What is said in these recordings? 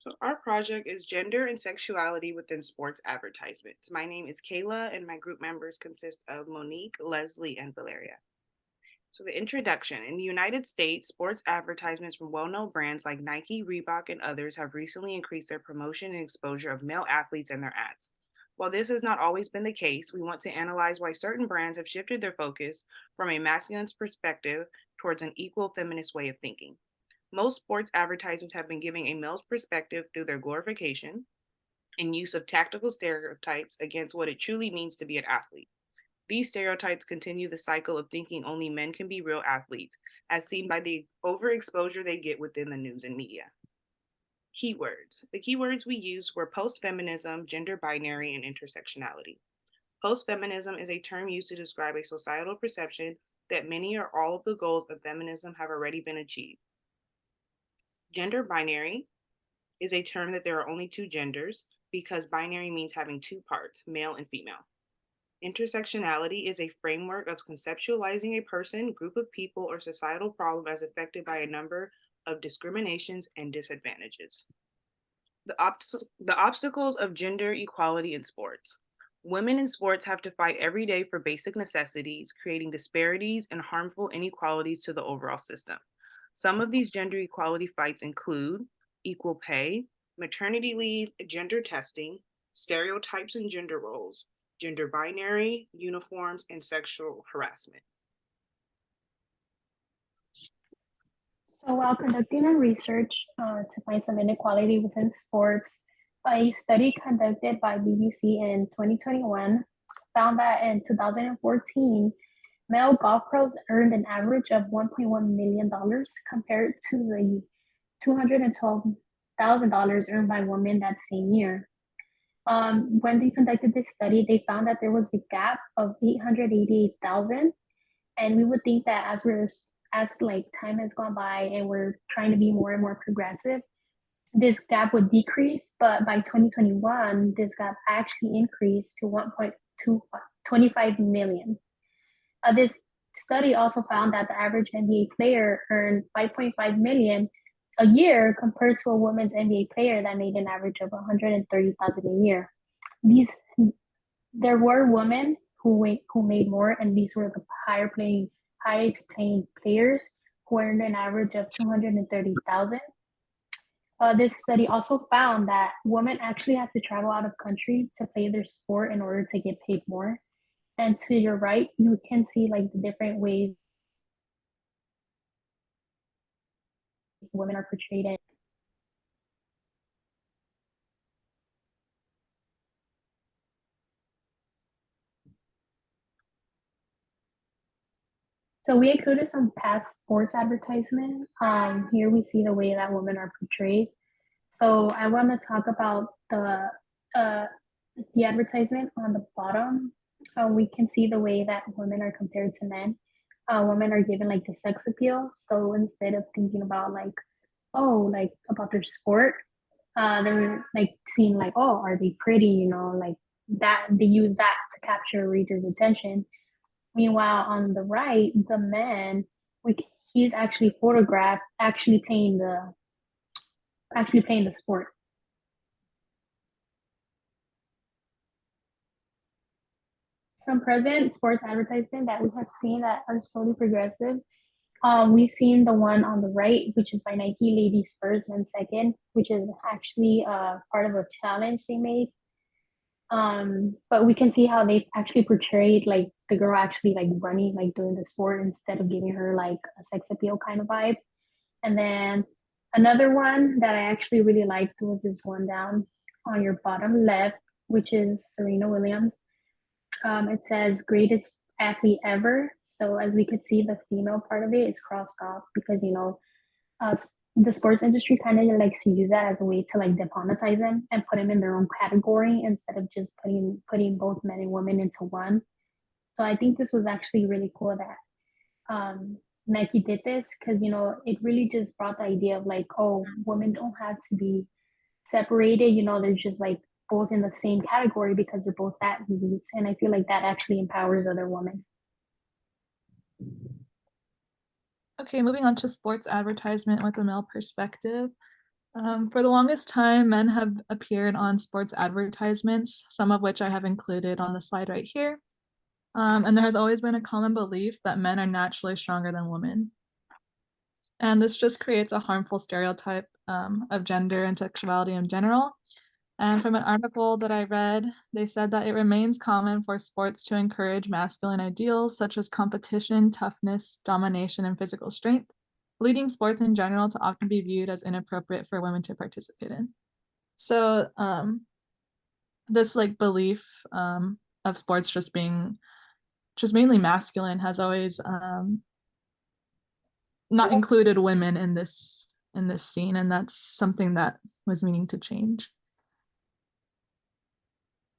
So, our project is Gender and Sexuality Within Sports Advertisements. My name is Kayla, and my group members consist of Monique, Leslie, and Valeria. So, the introduction. In the United States, sports advertisements from well known brands like Nike, Reebok, and others have recently increased their promotion and exposure of male athletes in their ads. While this has not always been the case, we want to analyze why certain brands have shifted their focus from a masculine perspective towards an equal feminist way of thinking. Most sports advertisements have been giving a male's perspective through their glorification and use of tactical stereotypes against what it truly means to be an athlete. These stereotypes continue the cycle of thinking only men can be real athletes, as seen by the overexposure they get within the news and media. Keywords. The keywords we used were post feminism, gender binary, and intersectionality. Post feminism is a term used to describe a societal perception that many or all of the goals of feminism have already been achieved. Gender binary is a term that there are only two genders because binary means having two parts, male and female. Intersectionality is a framework of conceptualizing a person, group of people, or societal problem as affected by a number of discriminations and disadvantages. The obstacles of gender equality in sports. Women in sports have to fight every day for basic necessities, creating disparities and harmful inequalities to the overall system. Some of these gender equality fights include equal pay, maternity leave, gender testing, stereotypes and gender roles, gender binary, uniforms, and sexual harassment. So while conducting a research to find some inequality within sports, a study conducted by BBC in 2021 found that in 2014, male golf pros earned an average of $1.1 million compared to the $212,000 earned by women that same year. When they conducted this study, they found that there was a gap of 888,000, and we would think that as like time has gone by and we're trying to be more and more progressive, this gap would decrease. But by 2021, this gap actually increased to 1.25 million. This study also found that the average NBA player earned 5.5 million a year compared to a women's NBA player that made an average of 130,000 a year. These There were women who made more, and these were the highest paying players who earned an average of 230,000. This study also found that women actually have to travel out of country to play their sport in order to get paid more. And to your right, you can see like the different ways women are portrayed in. So we included some past sports advertisement. Here we see the way that women are portrayed. So I want to talk about uh, the advertisement on the bottom. We can see the way that women are compared to men. Women are given like the sex appeal. So instead of thinking about like, oh, like about their sport, they're like seeing like, oh, are they pretty? Like that they use that to capture readers' attention. Meanwhile, on the right, the man, we, he's actually photographed actually playing the sport. Some present sports advertisement that we have seen that are slowly progressive. We've seen the one on the right, which is by Nike, ladies first, men second, which is actually part of a challenge they made. But we can see how they actually portrayed like the girl actually like running, like doing the sport instead of giving her like a sex appeal kind of vibe. And then another one that I actually really liked was this one down on your bottom left, which is Serena Williams. It says greatest athlete ever. So as we could see, the female part of it is crossed off because uh, the sports industry kind of likes to use that as a way to like demonetize them and put them in their own category instead of just putting both men and women into one. So I think this was actually really cool that Nike did this because it really just brought the idea of like, oh, women don't have to be separated. They're just like both in the same category because they're both athletes, and I feel like that actually empowers other women. Okay, moving on to sports advertisement with a male perspective. For the longest time, men have appeared on sports advertisements, some of which I have included on the slide right here. And there has always been a common belief that men are naturally stronger than women. And this just creates a harmful stereotype of gender and sexuality in general. And from an article that I read, they said that it remains common for sports to encourage masculine ideals such as competition, toughness, domination, and physical strength, leading sports in general to often be viewed as inappropriate for women to participate in. So this like belief of sports just being just mainly masculine has always not included women in this scene, and that's something that was meaning to change.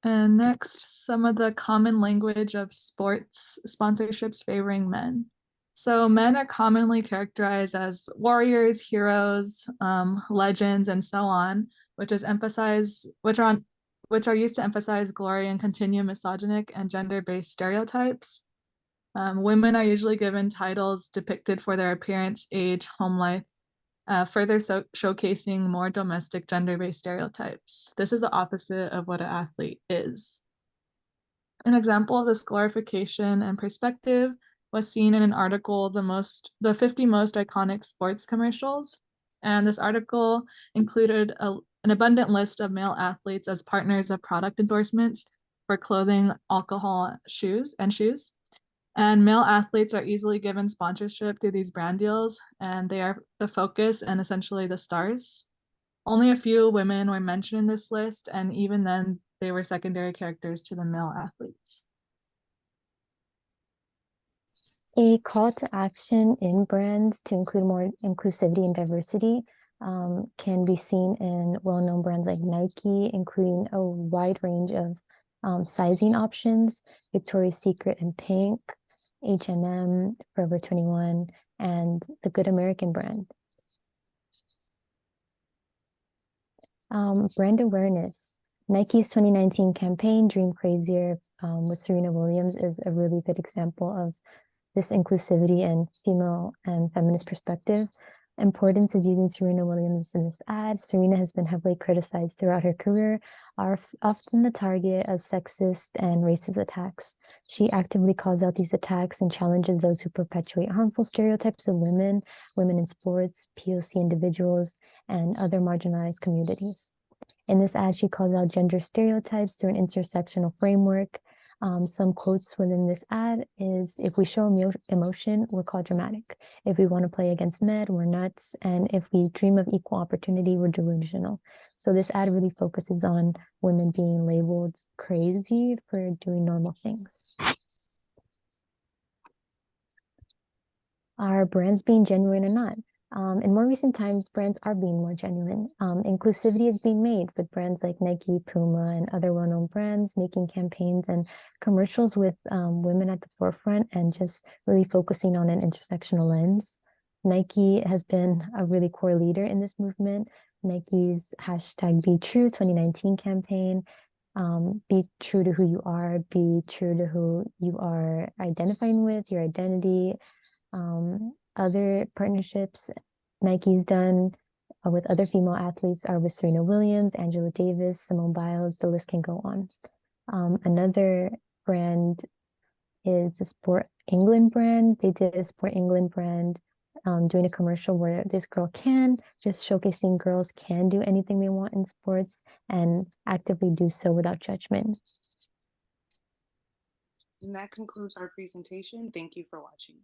And next, some of the common language of sports sponsorships favoring men. So men are commonly characterized as warriors, heroes, legends, and so on, which are used to emphasize glory and continue misogynic and gender-based stereotypes. Women are usually given titles depicted for their appearance, age, home life, further showcasing more domestic gender-based stereotypes. This is the opposite of what an athlete is. An example of this glorification and perspective was seen in an article, the 50 most iconic sports commercials. And this article included an abundant list of male athletes as partners of product endorsements for clothing, alcohol, shoes. And male athletes are easily given sponsorship through these brand deals, and they are the focus and essentially the stars. Only a few women were mentioned in this list, and even then, they were secondary characters to the male athletes. A call to action in brands to include more inclusivity and diversity can be seen in well-known brands like Nike, including a wide range of sizing options, Victoria's Secret in pink, H&M, Forever 21, and the Good American brand. Brand awareness. Nike's 2019 campaign, Dream Crazier, with Serena Williams is a really good example of this inclusivity and female and feminist perspective. Importance of using Serena Williams in this ad. Serena has been heavily criticized throughout her career, are often the target of sexist and racist attacks. She actively calls out these attacks and challenges those who perpetuate harmful stereotypes of women, women in sports, POC individuals, and other marginalized communities. In this ad, she calls out gender stereotypes through an intersectional framework. Some quotes within this ad is, if we show emotion, we're called dramatic. If we want to play against men, we're nuts. And if we dream of equal opportunity, we're delusional. So this ad really focuses on women being labeled crazy for doing normal things. Are brands being genuine or not? In more recent times, brands are being more genuine. Inclusivity is being made with brands like Nike, Puma, and other well-known brands making campaigns and commercials with women at the forefront and just really focusing on an intersectional lens. Nike has been a really core leader in this movement. Nike's #BeTrue 2019 campaign, be true to who you are, be true to who you are identifying with, your identity. Other partnerships Nike's done with other female athletes are with Serena Williams, Angela Davis, Simone Biles, the list can go on. Another brand is the Sport England brand. They did a Sport England brand doing a commercial where this girl can, just showcasing girls can do anything they want in sports and actively do so without judgment. And that concludes our presentation. Thank you for watching.